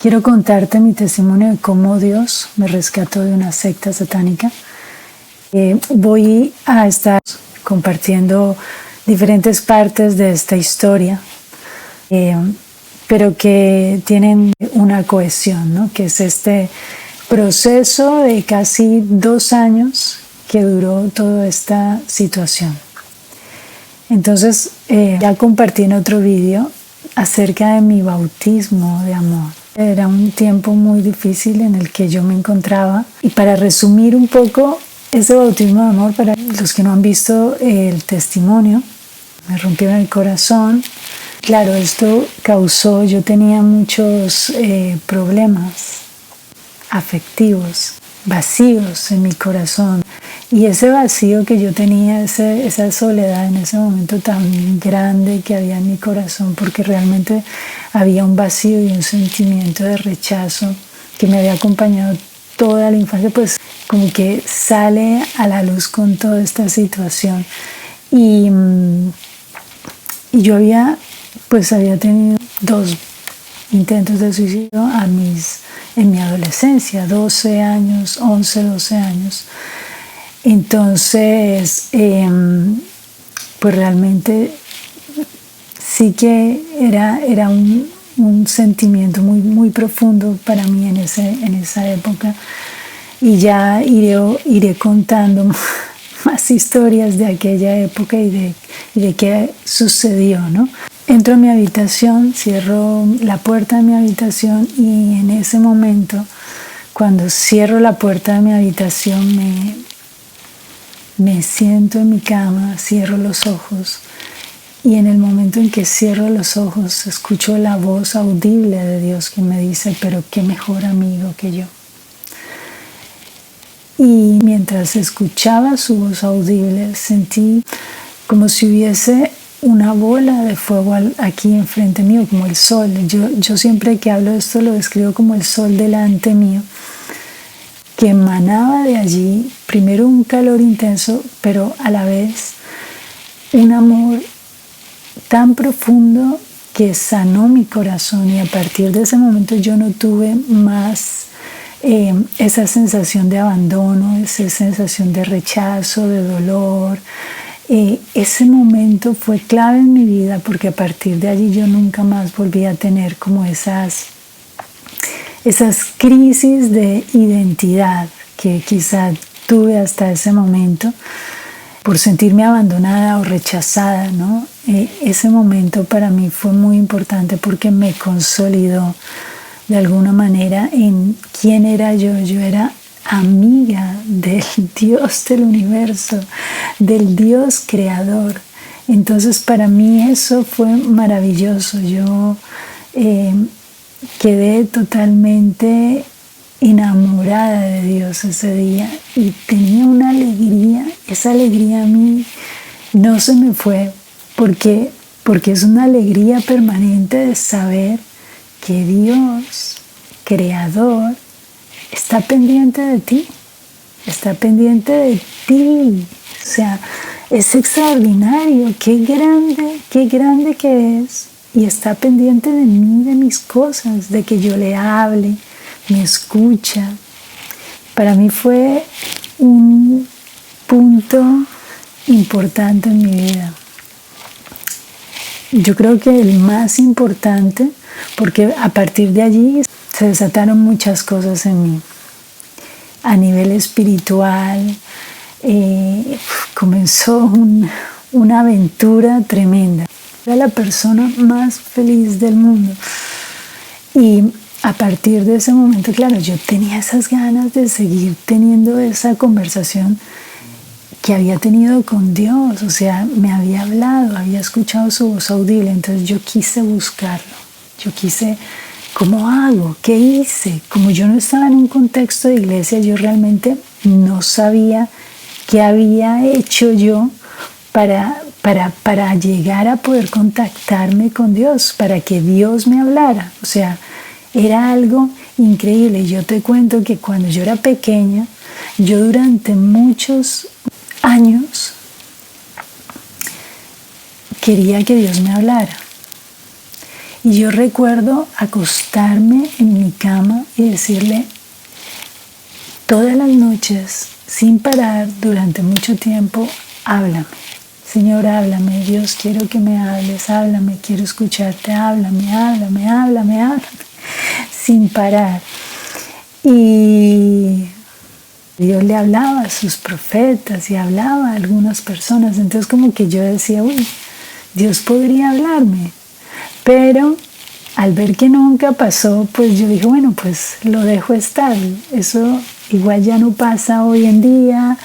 Quiero contarte mi testimonio de cómo Dios me rescató de una secta satánica. Voy a estar compartiendo diferentes partes de esta historia, pero que tienen una cohesión, ¿no? Que es este proceso de casi 2 años que duró toda esta situación. Entonces, ya compartí en otro vídeo acerca de mi bautismo de amor. Era un tiempo muy difícil en el que yo me encontraba. Y para resumir un poco ese bautismo de amor, para los que no han visto el testimonio, me rompieron el corazón. Claro, esto causó, yo tenía muchos problemas afectivos, vacíos en mi corazón. Y ese vacío que yo tenía, esa soledad en ese momento tan grande que había en mi corazón, porque realmente había un vacío y un sentimiento de rechazo que me había acompañado toda la infancia, pues como que sale a la luz con toda esta situación. Y yo había tenido 2 intentos de suicidio en mi adolescencia, 12 años, 11, 12 años. Entonces, pues realmente sí que era un sentimiento muy, muy profundo para mí en esa época. Y ya iré contando más historias de aquella época y de qué sucedió, ¿no? Entro a mi habitación, cierro la puerta de mi habitación y en ese momento, cuando cierro la puerta de mi habitación, me siento en mi cama, cierro los ojos y en el momento en que cierro los ojos escucho la voz audible de Dios que me dice, pero qué mejor amigo que yo. Y mientras escuchaba su voz audible sentí como si hubiese una bola de fuego aquí enfrente mío, como el sol. Yo siempre que hablo de esto lo describo como el sol delante mío, que emanaba de allí primero un calor intenso, pero a la vez un amor tan profundo que sanó mi corazón, y a partir de ese momento yo no tuve más esa sensación de abandono, esa sensación de rechazo, de dolor. Ese momento fue clave en mi vida porque a partir de allí yo nunca más volví a tener como esas crisis de identidad que quizá tuve hasta ese momento por sentirme abandonada o rechazada, ¿no? Ese momento para mí fue muy importante porque me consolidó de alguna manera en quién era yo. Yo era amiga del Dios del universo, del Dios creador. Entonces para mí eso fue maravilloso. Yo quedé totalmente enamorada de Dios ese día y tenía una alegría. Esa alegría a mí no se me fue porque es una alegría permanente de saber que Dios, creador, está pendiente de ti, está pendiente de ti. O sea, es extraordinario, qué grande que es. Y está pendiente de mí, de mis cosas, de que yo le hable, me escucha. Para mí fue un punto importante en mi vida. Yo creo que el más importante, porque a partir de allí se desataron muchas cosas en mí. A nivel espiritual, comenzó una aventura tremenda. Era la persona más feliz del mundo. Y a partir de ese momento, claro, yo tenía esas ganas de seguir teniendo esa conversación que había tenido con Dios. O sea, me había hablado, había escuchado su voz audible. Entonces yo quise buscarlo. Yo quise, ¿cómo hago? ¿Qué hice? Como yo no estaba en un contexto de iglesia, yo realmente no sabía qué había hecho yo para llegar a poder contactarme con Dios, para que Dios me hablara. O sea, era algo increíble. Yo te cuento que cuando yo era pequeña, yo durante muchos años quería que Dios me hablara. Y yo recuerdo acostarme en mi cama y decirle todas las noches, sin parar, durante mucho tiempo, háblame. Señor, háblame. Dios, quiero que me hables. Háblame. Quiero escucharte. Háblame, háblame, háblame, háblame. Sin parar. Y Dios le hablaba a sus profetas y hablaba a algunas personas. Entonces como que yo decía, uy, Dios podría hablarme. Pero al ver que nunca pasó, pues yo dije, bueno, pues lo dejo estar. Eso igual ya no pasa hoy en día,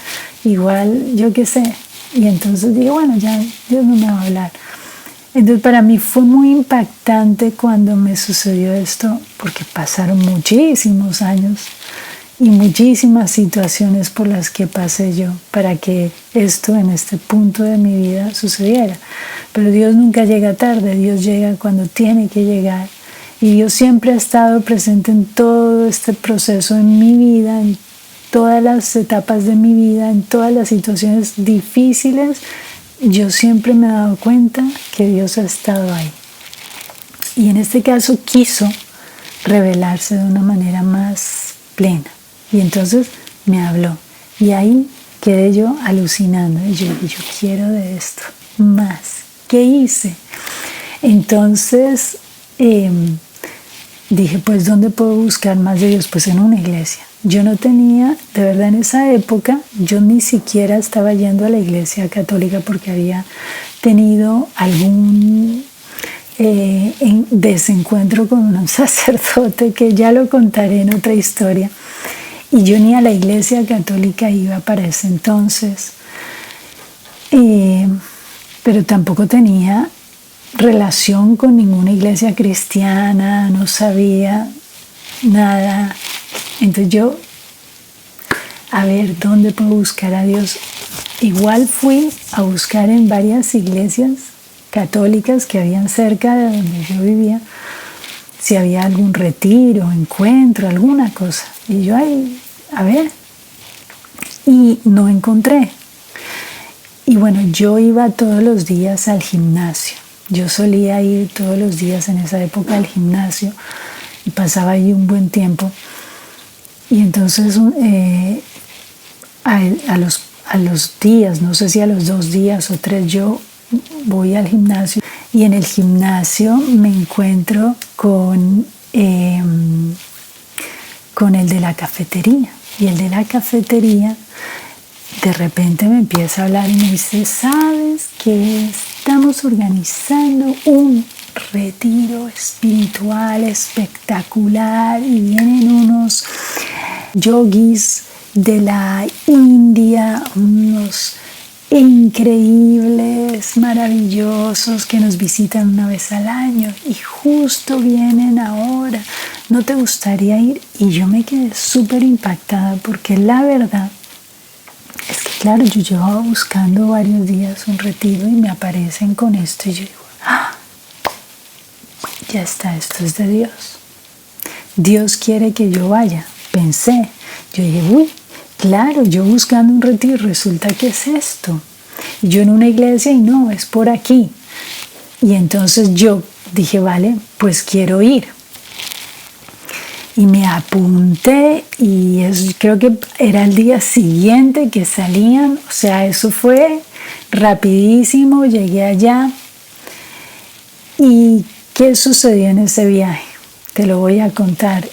igual yo qué sé. Y entonces dije, bueno, ya Dios no me va a hablar. Entonces para mí fue muy impactante cuando me sucedió esto, porque pasaron muchísimos años y muchísimas situaciones por las que pasé yo para que esto en este punto de mi vida sucediera. Pero Dios nunca llega tarde, Dios llega cuando tiene que llegar. Y Dios siempre ha estado presente en todo este proceso en mi vida, en todas las etapas de mi vida, en todas las situaciones difíciles. Yo siempre me he dado cuenta que Dios ha estado ahí. Y en este caso quiso revelarse de una manera más plena. Y entonces me habló. Y ahí quedé yo alucinando. Y yo dije, yo quiero de esto más. ¿Qué hice? Entonces dije, pues, ¿dónde puedo buscar más de Dios? Pues en una iglesia. Yo no tenía, de verdad en esa época, yo ni siquiera estaba yendo a la iglesia católica porque había tenido algún desencuentro con un sacerdote que ya lo contaré en otra historia. Y yo ni a la iglesia católica iba para ese entonces, pero tampoco tenía relación con ninguna iglesia cristiana, no sabía nada. Entonces yo, a ver, ¿dónde puedo buscar a Dios? Igual fui a buscar en varias iglesias católicas que habían cerca de donde yo vivía, si había algún retiro, encuentro, alguna cosa. Y yo ahí, a ver, y no encontré. Y bueno, yo iba todos los días al gimnasio. Yo solía ir todos los días en esa época al gimnasio y pasaba ahí un buen tiempo. Y entonces a los días, no sé si a los 2 días o 3, yo voy al gimnasio y en el gimnasio me encuentro con el de la cafetería. Y el de la cafetería de repente me empieza a hablar y me dice, ¿sabes que estamos organizando un retiro espiritual espectacular y vienen unos yogis de la India, unos increíbles, maravillosos, que nos visitan una vez al año y justo vienen ahora? ¿No te gustaría ir? Y yo me quedé súper impactada porque la verdad es que, claro, yo llevaba buscando varios días un retiro y me aparecen con esto y yo digo, ¡ah! Ya está, esto es de Dios. Dios quiere que yo vaya. Pensé, yo dije, uy, claro, yo buscando un retiro, resulta que es esto. Y yo en una iglesia y no, es por aquí. Y entonces yo dije, vale, pues quiero ir. Y me apunté y creo que era el día siguiente que salían, o sea, eso fue rapidísimo, llegué allá. ¿Y qué sucedió en ese viaje? Te lo voy a contar.